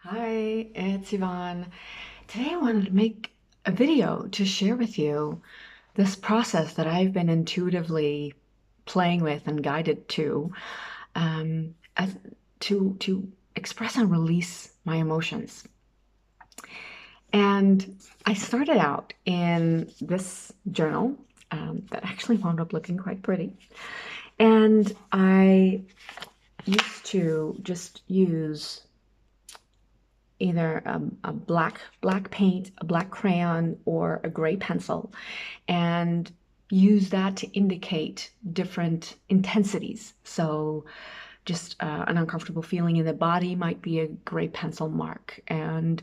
Hi, it's Yvonne. Today I wanted to make a video to share with you this process that I've been intuitively playing with and guided to, as, to express and release my emotions. And I started out in this journal that actually wound up looking quite pretty. And I used to just use either a black paint, a black crayon, or a gray pencil, and use that to indicate different intensities. So just an uncomfortable feeling in the body might be a gray pencil mark, and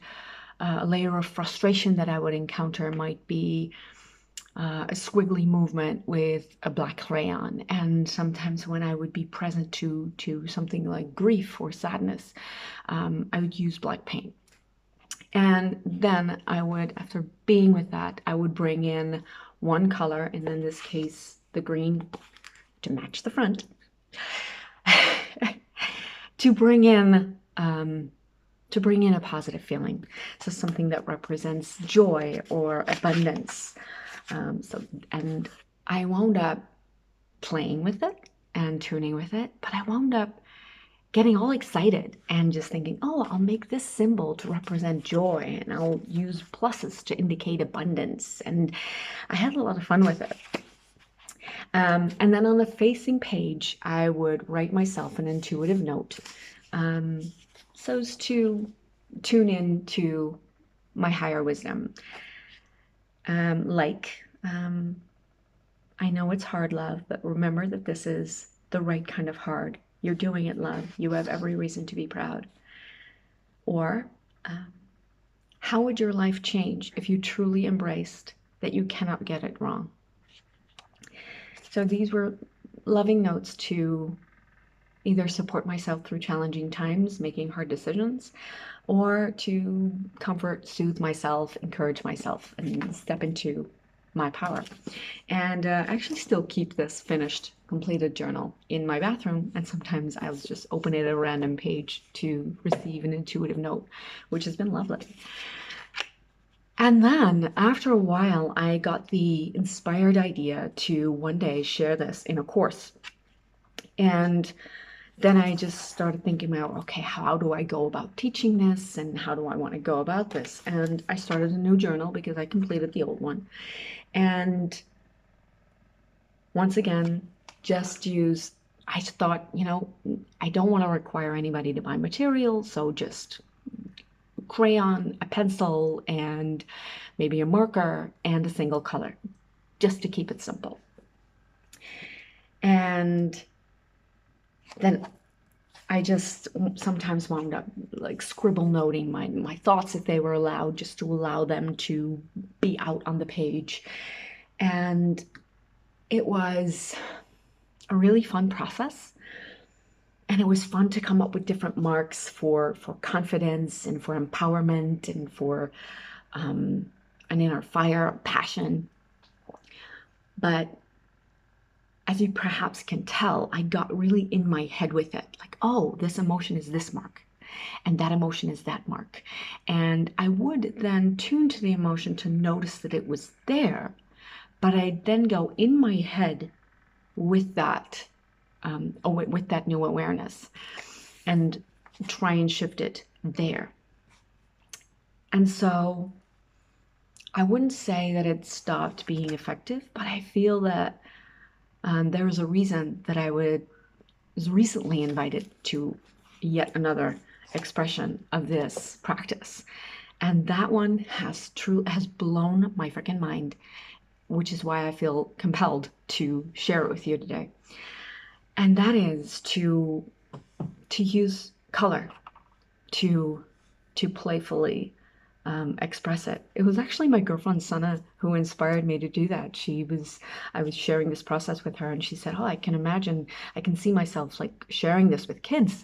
a layer of frustration that I would encounter might be a squiggly movement with a black crayon. And sometimes when I would be present to something like grief or sadness, I would use black paint. And then I would, after being with that, I would bring in one color, and in this case, the green to match the front, to bring in a positive feeling. So something that represents joy or abundance. And I wound up playing with it and tuning with it, but I wound up getting all excited and just thinking, oh, I'll make this symbol to represent joy, and I'll use pluses to indicate abundance. And I had a lot of fun with it. And then on the facing page, I would write myself an intuitive note, so as to tune in to my higher wisdom. I know it's hard, love, but remember that this is the right kind of hard. You're doing it, love. You have every reason to be proud. Or, how would your life change if you truly embraced that you cannot get it wrong? So these were loving notes to either support myself through challenging times, making hard decisions, or to comfort, soothe myself, encourage myself, and step into my power. And I actually still keep this finished, completed journal in my bathroom, and sometimes I'll just open it at a random page to receive an intuitive note, which has been lovely. And then after a while, I got the inspired idea to one day share this in a course. And then I just started thinking about, okay, how do I go about teaching this, and how do I want to go about this? And I started a new journal because I completed the old one. And once again, I thought, I don't want to require anybody to buy material, so just crayon, a pencil, and maybe a marker and a single color, just to keep it simple. And then I just sometimes wound up like scribble noting my thoughts if they were allowed, just to allow them to be out on the page. And it was a really fun process. And it was fun to come up with different marks for confidence and for empowerment and for an inner fire, passion. But as you perhaps can tell, I got really in my head with it. Like, oh, this emotion is this mark, and that emotion is that mark. And I would then tune to the emotion to notice that it was there, but I'd then go in my head with that, with that new awareness, and try and shift it there. And so I wouldn't say that it stopped being effective, but I feel that there was a reason that I was recently invited to yet another expression of this practice. And that one has blown my freaking mind, which is why I feel compelled to share it with you today. And that is to use color to playfully express it. It was actually my girlfriend Sana who inspired me to do that. I was sharing this process with her, and she said, "Oh, I can see myself like sharing this with kids,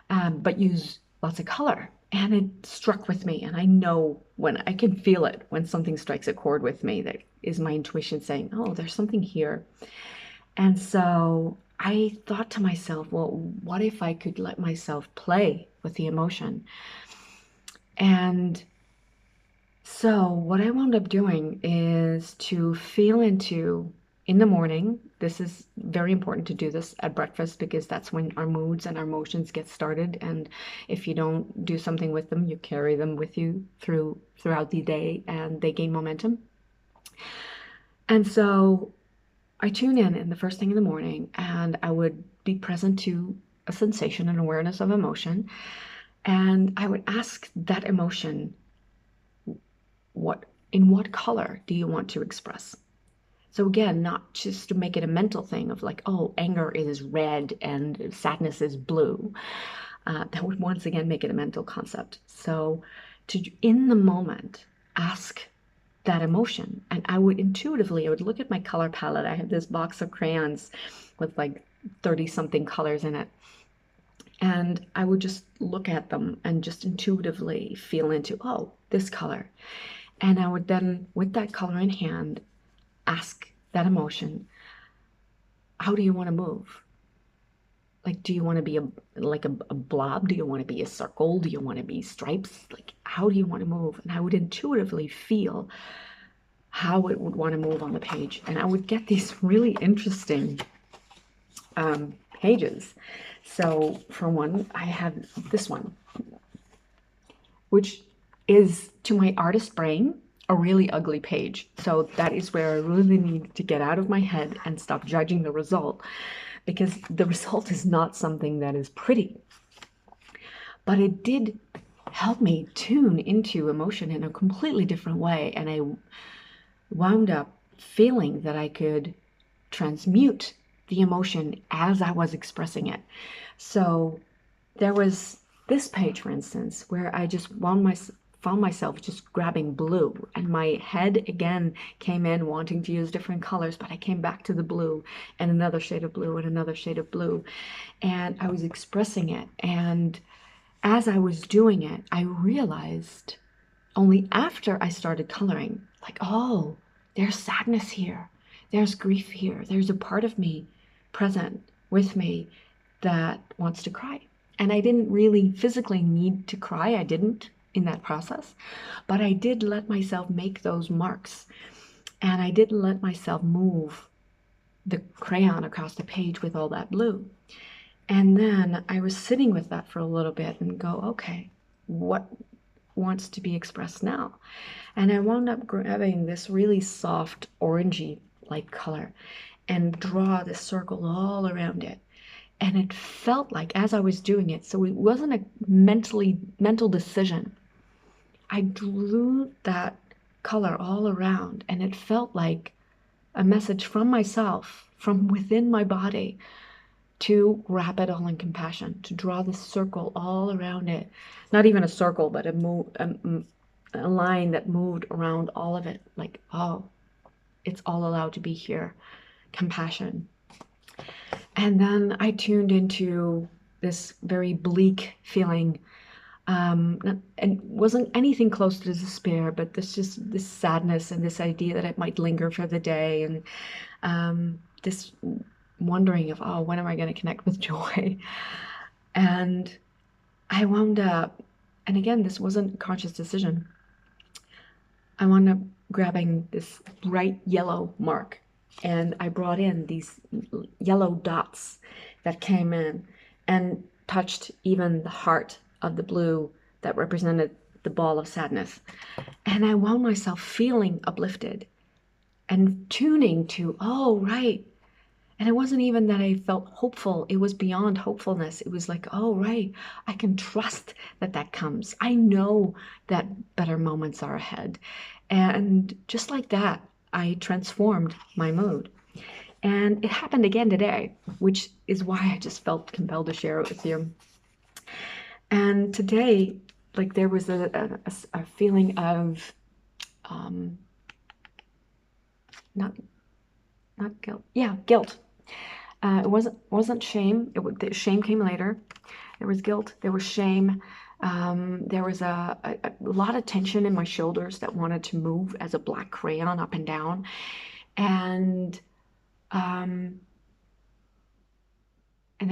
but use lots of color." And it struck with me, and I can feel it when something strikes a chord with me. That is my intuition saying, "Oh, there's something here." And so I thought to myself, well, what if I could let myself play with the emotion? And so what I wound up doing is to feel into in the morning. This is very important to do this at breakfast because that's when our moods and our emotions get started. And if you don't do something with them, you carry them with you throughout the day and they gain momentum. And so I tune in the first thing in the morning and I would be present to a sensation and awareness of emotion. And I would ask that emotion, in what color do you want to express? So again, not just to make it a mental thing of like, oh, anger is red and sadness is blue. That would once again make it a mental concept. So to, in the moment, ask that emotion. And I would look at my color palette. I have this box of crayons with like 30 something colors in it. And I would just look at them and just intuitively feel into, oh, this color. And I would then, with that color in hand, ask that emotion, how do you want to move? Like, do you want to be a blob? Do you want to be a circle? Do you want to be stripes? Like, how do you want to move? And I would intuitively feel how it would want to move on the page. And I would get these really interesting pages. So for one, I have this one, which is to my artist brain a really ugly page. So that is where I really need to get out of my head and stop judging the result, because the result is not something that is pretty. But it did help me tune into emotion in a completely different way. And I wound up feeling that I could transmute the emotion as I was expressing it. So there was this page, for instance, where I just found myself just grabbing blue, and my head again came in wanting to use different colors, but I came back to the blue and another shade of blue and another shade of blue, and I was expressing it. And as I was doing it, I realized only after I started coloring, like, oh, there's sadness here, there's grief here, there's a part of me present with me that wants to cry. And I didn't really physically need to cry. I didn't in that process, but I did let myself make those marks, and I did let myself move the crayon across the page with all that blue. And then I was sitting with that for a little bit and go, okay, what wants to be expressed now? And I wound up grabbing this really soft orangey light color and draw this circle all around it. And it felt like, as I was doing it, so it wasn't a mental decision. I drew that color all around, and it felt like a message from myself, from within my body, to wrap it all in compassion, to draw this circle all around it. Not even a circle, but a line that moved around all of it. Like, oh, it's all allowed to be here. Compassion. And then I tuned into this very bleak feeling, and wasn't anything close to despair, but this sadness and this idea that it might linger for the day, and this wondering of, oh, when am I going to connect with joy? And I wound up, and again, this wasn't a conscious decision, I wound up grabbing this bright yellow mark, and I brought in these yellow dots that came in and touched even the heart of the blue that represented the ball of sadness. And I wound myself feeling uplifted and tuning to, oh, right. And it wasn't even that I felt hopeful. It was beyond hopefulness. It was like, oh, right, I can trust that that comes. I know that better moments are ahead. And just like that, I transformed my mood. And it happened again today, which is why I just felt compelled to share it with you. And today, like, there was a feeling of not guilt. Yeah, guilt. It wasn't shame. The shame came later. There was guilt. There was shame. There was a lot of tension in my shoulders that wanted to move as a black crayon up and down, and there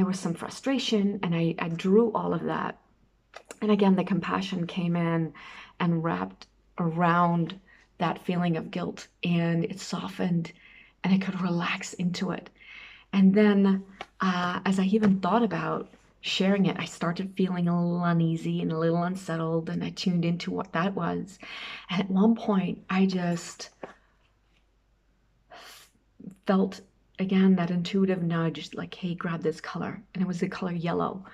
was some frustration. And I drew all of that And again, the compassion came in and wrapped around that feeling of guilt, and it softened and I could relax into it. And then, as I even thought about sharing it, I started feeling a little uneasy and a little unsettled, and I tuned into what that was. And at one point, I just felt again that intuitive nudge like, hey, grab this color. And it was the color yellow.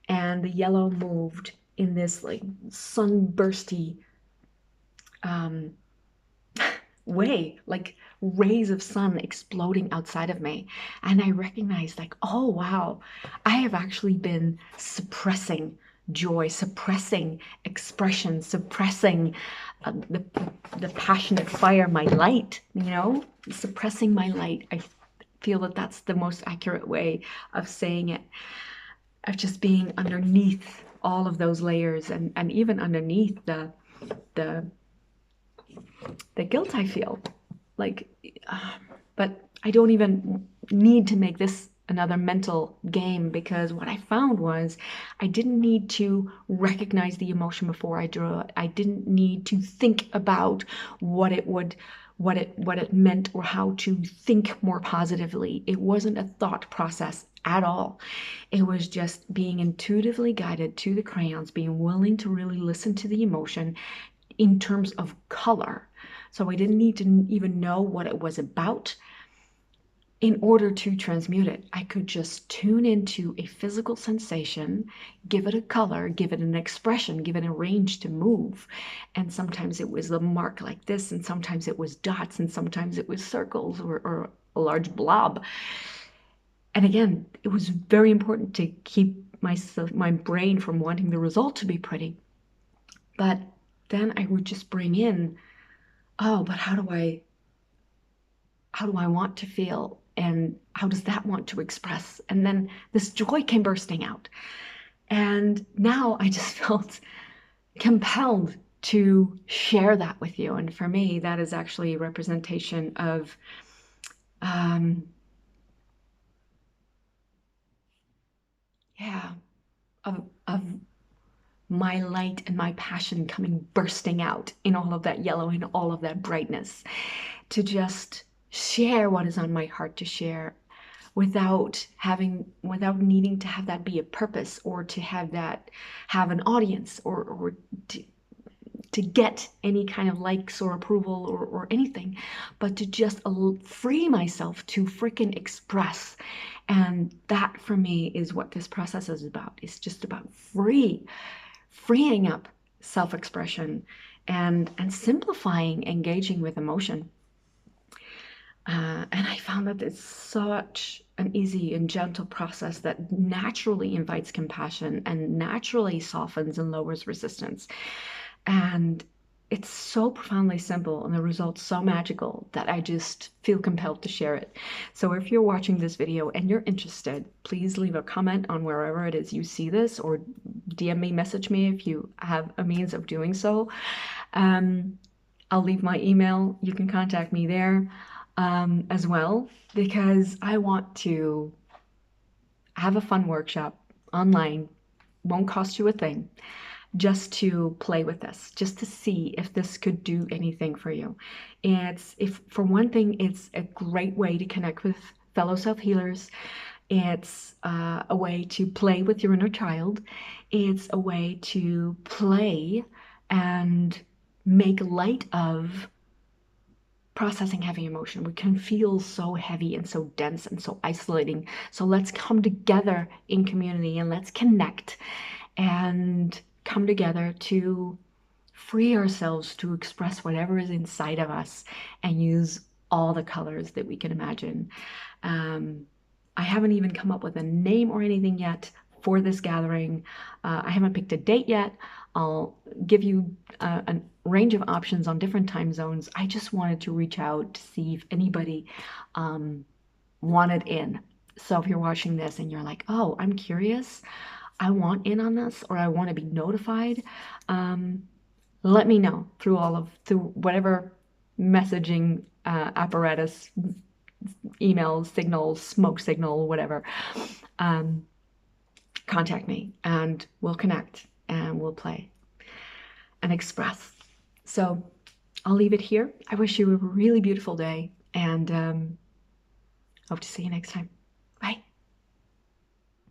And the yellow moved in this like sunbursty um, way, like rays of sun exploding outside of me. And I recognized, like, oh, wow, I have actually been suppressing joy, suppressing expression, suppressing the, the passionate fire, my light, suppressing my light. I feel that that's the most accurate way of saying it, of just being underneath all of those layers, and even underneath the the guilt I feel. Like, but I don't even need to make this another mental game, because what I found was I didn't need to recognize the emotion before I drew it. I didn't need to think about what it meant or how to think more positively. It wasn't a thought process at all. It was just being intuitively guided to the crayons, being willing to really listen to the emotion in terms of color. So I didn't need to even know what it was about in order to transmute it. I could just tune into a physical sensation, give it a color, give it an expression, give it a range to move. And sometimes it was a mark like this, and sometimes it was dots, and sometimes it was circles or a large blob. And again, it was very important to keep my brain from wanting the result to be pretty. But then I would just bring in, oh, but how do I want to feel, and how does that want to express? And then this joy came bursting out. And now I just felt compelled to share that with you. And for me, that is actually a representation of yeah, of my light and my passion coming bursting out in all of that yellow and all of that brightness, to just share what is on my heart to share, without needing to have that be a purpose, or to have an audience, or to get any kind of likes or approval or anything, but to just free myself to freaking express. And that for me is what this process is about. It's just about freeing up self-expression and simplifying engaging with emotion. And I found that it's such an easy and gentle process that naturally invites compassion and naturally softens and lowers resistance. And it's so profoundly simple, and the results so magical, that I just feel compelled to share it. So if you're watching this video and you're interested, please leave a comment on wherever it is you see this, or DM me, message me if you have a means of doing so. I'll leave my email. You can contact me there as well, because I want to have a fun workshop online. Won't cost you a thing, just to play with this, just to see if this could do anything for you. For one thing, it's a great way to connect with fellow self-healers. It's a way to play with your inner child. It's a way to play and make light of processing heavy emotion. We can feel so heavy and so dense and so isolating. So let's come together in community, and let's connect and come together to free ourselves to express whatever is inside of us, and use all the colors that we can imagine. I haven't even come up with a name or anything yet for this gathering. I haven't picked a date yet. I'll give you a range of options on different time zones. I just wanted to reach out to see if anybody wanted in. So if you're watching this and you're like, oh, I'm curious, I want in on this, or I want to be notified, let me know through whatever messaging apparatus, emails, signals, smoke signal, whatever. Contact me and we'll connect. and we'll play and express. So I'll leave it here. I wish you a really beautiful day, and hope to see you next time. Bye.